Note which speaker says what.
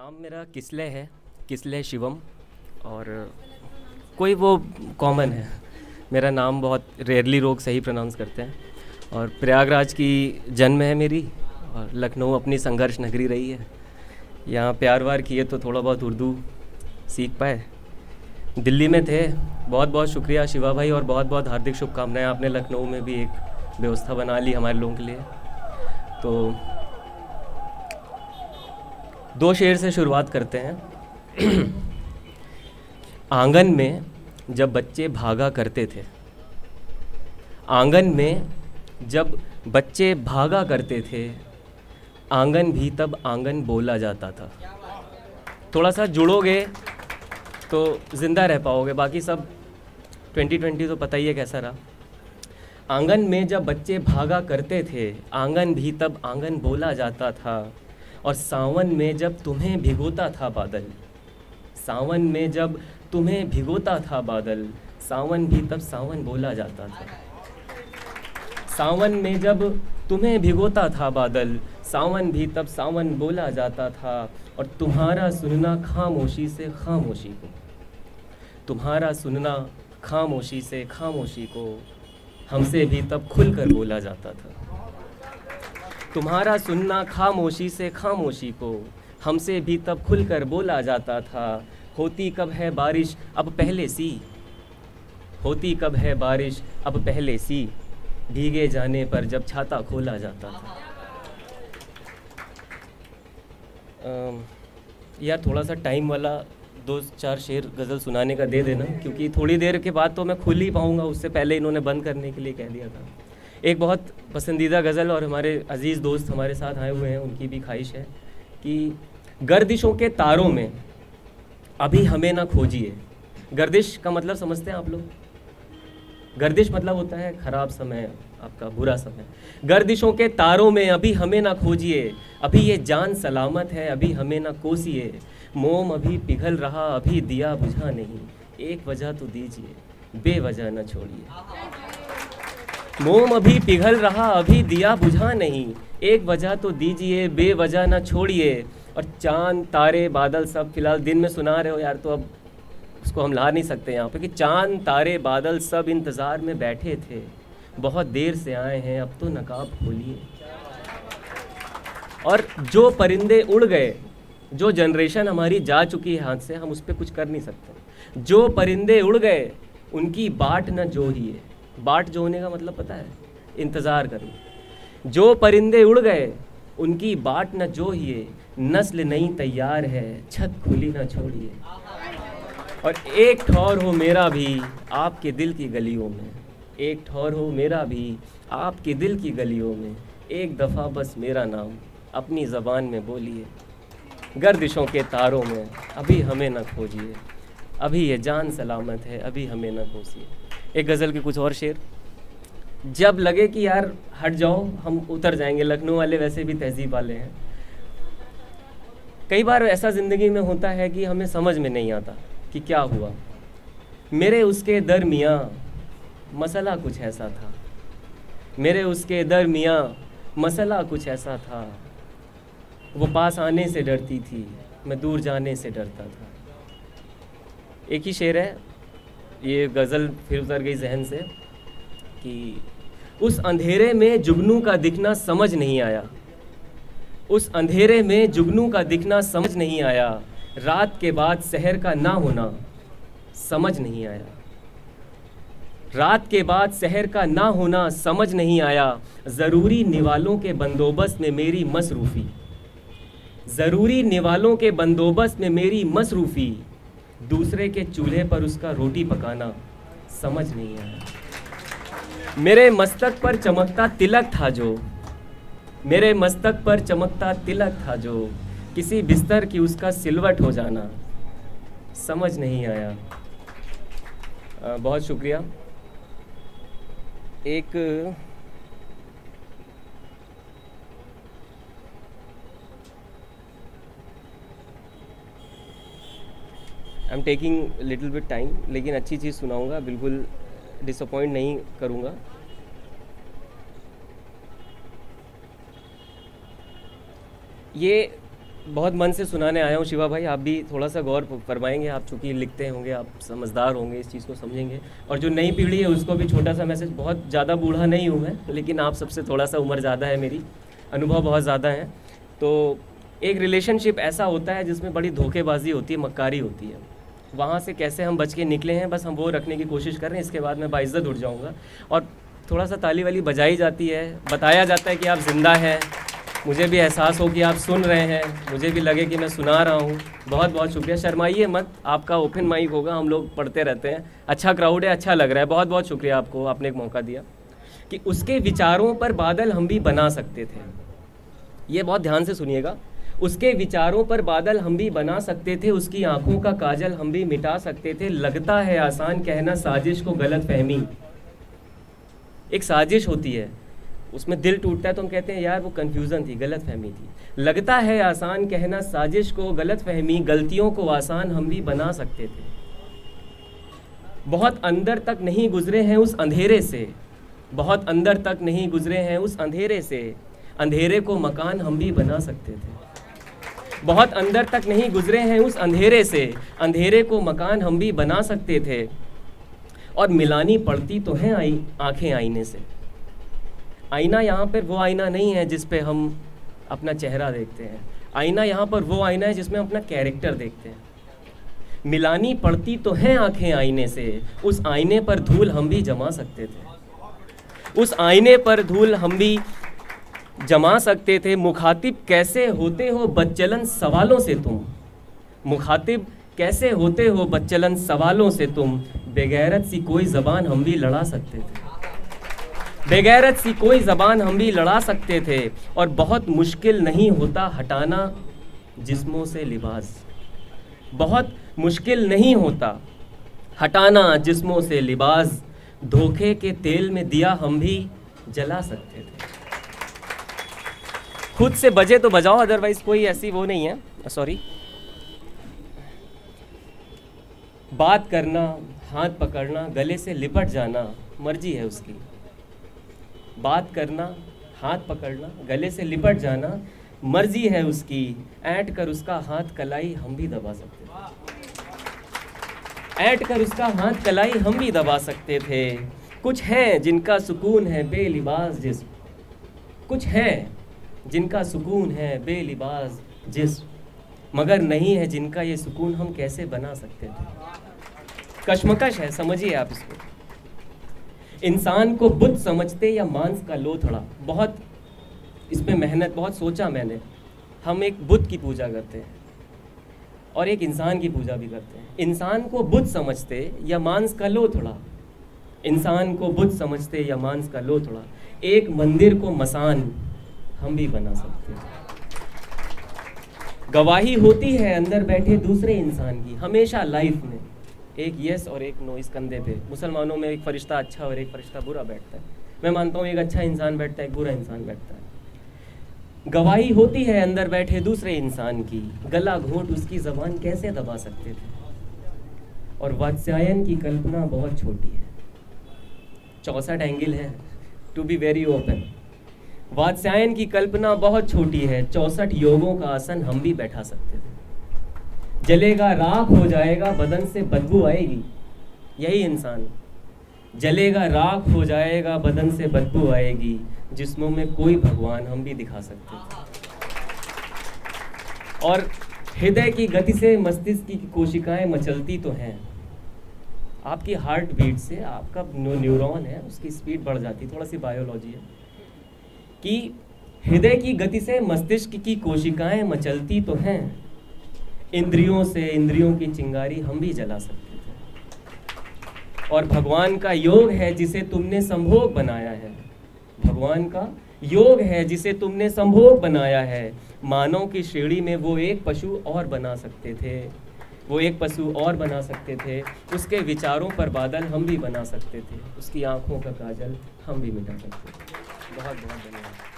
Speaker 1: नाम मेरा किसले है, किसले शिवम। और कोई वो कॉमन है, मेरा नाम बहुत रेयरली लोग सही प्रोनाउंस करते हैं। और प्रयागराज की जन्म है मेरी, और लखनऊ अपनी संघर्ष नगरी रही है। यहाँ प्यार वार किए तो थोड़ा बहुत उर्दू सीख पाए। दिल्ली में थे, बहुत बहुत शुक्रिया शिवा भाई, और बहुत बहुत हार्दिक शुभकामनाएं। आपने लखनऊ में भी एक व्यवस्था बना ली हमारे लोगों के लिए। तो दो शेर से शुरुआत करते हैं। आंगन में जब बच्चे भागा करते थे, आंगन में जब बच्चे भागा करते थे, आंगन भी तब आंगन बोला जाता था। थोड़ा सा जुड़ोगे तो ज़िंदा रह पाओगे, बाकी सब 2020 तो पता ही है कैसा रहा। आंगन में जब बच्चे भागा करते थे, आंगन भी तब आंगन बोला जाता था। और सावन में जब तुम्हें भिगोता था बादल, सावन में जब तुम्हें भिगोता था बादल, सावन भी तब सावन बोला जाता था। सावन में जब तुम्हें भिगोता था बादल, सावन भी तब सावन बोला जाता था। और तुम्हारा सुनना खामोशी से खामोशी को, तुम्हारा सुनना खामोशी से खामोशी को, हमसे भी तब खुलकर बोला जाता था। तुम्हारा सुनना खामोशी से खामोशी को, हमसे भी तब खुलकर बोला जाता था। होती कब है बारिश अब पहले सी, होती कब है बारिश अब पहले सी, भीगे जाने पर जब छाता खोला जाता था। यार थोड़ा सा टाइम वाला 2-4 शेर गज़ल सुनाने का दे देना, क्योंकि थोड़ी देर के बाद तो मैं खुल ही पाऊँगा, उससे पहले इन्होंने बंद करने के लिए कह दिया था। एक बहुत पसंदीदा गज़ल, और हमारे अज़ीज़ दोस्त हमारे साथ आए हुए हैं, उनकी भी ख्वाहिश है कि गर्दिशों के तारों में अभी हमें ना खोजिए। गर्दिश का मतलब समझते हैं आप लोग? गर्दिश मतलब होता है ख़राब समय, आपका बुरा समय। गर्दिशों के तारों में अभी हमें ना खोजिए, अभी ये जान सलामत है, अभी हमें ना कोसिए। मोम अभी पिघल रहा, अभी दिया बुझा नहीं, एक वजह तो दीजिए, बेवजह न छोड़िए। मोम अभी पिघल रहा, अभी दिया बुझा नहीं, एक वजह तो दीजिए, बेवजह न छोड़िए। और चांद तारे बादल सब, फिलहाल दिन में सुना रहे हो यार, तो अब उसको हम ला नहीं सकते यहाँ पे, कि चांद तारे बादल सब इंतज़ार में बैठे थे, बहुत देर से आए हैं, अब तो नकाब खोलिए। और जो परिंदे उड़ गए, जो जनरेशन हमारी जा चुकी है हाथ से, हम उस पर कुछ कर नहीं सकते। जो परिंदे उड़ गए उनकी बाट न जोहिए। बाट जो होने का मतलब पता है? इंतज़ार करना। जो परिंदे उड़ गए उनकी बाट न जोहिए, नस्ल नई तैयार है, छत खुली न छोड़िए। और एक ठौर हो मेरा भी आपके दिल की गलियों में, एक ठौर हो मेरा भी आपके दिल की गलियों में, एक दफ़ा बस मेरा नाम अपनी ज़बान में बोलिए। गर्दिशों के तारों में अभी हमें न खोजिए, अभी ये जान सलामत है, अभी हमें न कोसिए। एक गज़ल के कुछ और शेर। जब लगे कि यार हट जाओ, हम उतर जाएंगे, लखनऊ वाले वैसे भी तहजीब वाले हैं। कई बार ऐसा ज़िंदगी में होता है कि हमें समझ में नहीं आता कि क्या हुआ। मेरे उसके दरमियाँ मसला कुछ ऐसा था, मेरे उसके दरमियाँ मसला कुछ ऐसा था। वो पास आने से डरती थी, मैं दूर जाने से डरता था। एक ही शेर है, ये गज़ल फिर उतर गई जहन से, कि उस अंधेरे में जुगनू का दिखना समझ नहीं आया, उस अंधेरे में जुगनू का दिखना समझ नहीं आया। रात के बाद शहर का ना होना समझ नहीं आया, रात के बाद शहर का ना होना समझ नहीं आया। ज़रूरी निवालों के बंदोबस्त में मेरी मसरूफ़ी, ज़रूरी निवालों के बंदोबस्त में मेरी मसरूफ़ी, दूसरे के चूल्हे पर उसका रोटी पकाना समझ नहीं आया। मेरे मस्तक पर चमकता तिलक था जो, मेरे मस्तक पर चमकता तिलक था जो, किसी बिस्तर की उसका सिलवट हो जाना समझ नहीं आया। बहुत शुक्रिया। एक I am taking little bit time, लेकिन अच्छी चीज़ सुनाऊंगा, बिल्कुल डिसअपॉइंट नहीं करूंगा। ये बहुत मन से सुनाने आया हूँ शिवा भाई, आप भी थोड़ा सा गौर फरमाएंगे, आप चूँकि लिखते होंगे, आप समझदार होंगे, इस चीज़ को समझेंगे। और जो नई पीढ़ी है उसको भी छोटा सा मैसेज, बहुत ज़्यादा बूढ़ा नहीं हूँ मैं, लेकिन आप सबसे थोड़ा सा उम्र ज़्यादा है, मेरी अनुभव बहुत ज़्यादा है। तो एक रिलेशनशिप ऐसा होता है जिसमें बड़ी धोखेबाजी होती है, मक्कारी होती है, वहाँ से कैसे हम बच के निकले हैं, बस हम वो रखने की कोशिश कर रहे हैं। इसके बाद मैं बाइज़्ज़त उठ जाऊँगा और थोड़ा सा ताली वाली बजाई जाती है, बताया जाता है कि आप ज़िंदा हैं, मुझे भी एहसास हो कि आप सुन रहे हैं, मुझे भी लगे कि मैं सुना रहा हूँ। बहुत बहुत शुक्रिया, शर्माइए मत, आपका ओपन माइक होगा, हम लोग पढ़ते रहते हैं, अच्छा क्राउड है, अच्छा लग रहा है। बहुत बहुत शुक्रिया आपको, आपने एक मौका दिया कि उसके विचारों पर बादल हम भी बना सकते थे। ये बहुत ध्यान से सुनिएगा, उसके विचारों पर बादल हम भी बना सकते थे, उसकी आंखों का काजल हम भी मिटा सकते थे। लगता है आसान कहना साजिश को गलत फहमी, एक साजिश होती है, उसमें दिल टूटता है तो हम कहते हैं यार वो कन्फ्यूज़न थी, गलत फहमी थी। लगता है आसान कहना साजिश को गलत फहमी, गलतियों को आसान हम भी बना सकते थे। बहुत अंदर तक नहीं गुजरे हैं उस अंधेरे से, बहुत अंदर तक नहीं गुजरे हैं उस अंधेरे से, अंधेरे को मकान हम भी बना सकते थे। बहुत अंदर तक नहीं गुजरे हैं उस अंधेरे से, अंधेरे को मकान हम भी बना सकते थे। और मिलानी पड़ती तो है आंखें आईने से। आईना यहाँ पर वो आईना नहीं है जिस पे हम अपना चेहरा देखते हैं, आईना यहाँ पर वो आईना है जिसमें हम अपना कैरेक्टर देखते हैं। मिलानी पड़ती तो है आंखें आईने से, उस आईने पर धूल हम भी जमा सकते थे, उस आईने पर धूल हम भी जमा सकते थे। मुखातिब कैसे होते हो बदचलन सवालों से तुम, मुखातिब कैसे होते हो बदचलन सवालों से तुम, बेगैरत सी कोई ज़बान हम भी लड़ा सकते थे, बेगैरत सी कोई ज़बान हम भी लड़ा सकते थे। और बहुत मुश्किल नहीं होता हटाना जिस्मों से लिबास, बहुत मुश्किल नहीं होता हटाना जिस्मों से लिबास, धोखे के तेल में दिया हम भी जला सकते थे। खुद से बजे तो बजाओ, अदरवाइज कोई ऐसी वो नहीं है, सॉरी। बात करना, हाथ पकड़ना, गले से लिपट जाना मर्जी है उसकी। बात करना, हाथ पकड़ना, गले से लिपट जाना मर्जी है उसकी, ऐंठ कर उसका हाथ कलाई हम भी दबा सकते थे, ऐंठ कर उसका हाथ कलाई हम भी दबा सकते थे। कुछ हैं जिनका सुकून है बेलिबास जिस्म, कुछ हैं जिनका सुकून है बेलिबास जिस्म, मगर नहीं है जिनका ये सुकून हम कैसे बना सकते थे। कश्मकश है, समझिए आप इसको। इंसान को बुत समझते या मांस का लोथड़ा, बहुत इस पे मेहनत, बहुत सोचा मैंने। हम एक बुत की पूजा करते हैं और एक इंसान की पूजा भी करते हैं। इंसान को बुत समझते या मांस का लोथड़ा, इंसान को बुत समझते या मांस का लोथड़ा, एक मंदिर को मसान हम भी बना सकते हैं। गवाही होती है अंदर बैठे दूसरे इंसान की, हमेशा लाइफ में एक यस और एक नो इस कंधे पे। मुसलमानों में एक फरिश्ता अच्छा और एक फरिश्ता बुरा बैठता है, मैं मानता हूँ एक अच्छा इंसान बैठता है, एक बुरा इंसान बैठता है। गवाही होती है अंदर बैठे दूसरे इंसान की, गला घोट उसकी ज़बान कैसे दबा सकते थे। और वात्स्यायन की कल्पना बहुत छोटी है, 64 एंगल है, to be very open. Vatsyayana की कल्पना बहुत छोटी है, 64 योगों का आसन हम भी बैठा सकते थे। जलेगा राख हो जाएगा बदन से बदबू आएगी, यही इंसान। जलेगा राख हो जाएगा बदन से बदबू आएगी, जिस्मों में कोई भगवान हम भी दिखा सकते थे। और हृदय की गति से मस्तिष्क की कोशिकाएं मचलती तो हैं, आपकी हार्ट बीट से आपका न्यूरॉन है उसकी स्पीड बढ़ जाती, थोड़ा सी बायोलॉजी है कि हृदय की गति से मस्तिष्क की कोशिकाएं मचलती तो हैं, इंद्रियों से इंद्रियों की चिंगारी हम भी जला सकते थे। और भगवान का योग है जिसे तुमने संभोग बनाया है, भगवान का योग है जिसे तुमने संभोग बनाया है। मानव की श्रेणी में वो एक पशु और बना सकते थे, वो एक पशु और बना सकते थे। उसके विचारों पर बादल हम भी बना सकते थे, उसकी आंखों का काजल हम भी मिटा सकते थे। बहुत बहुत धन्यवाद।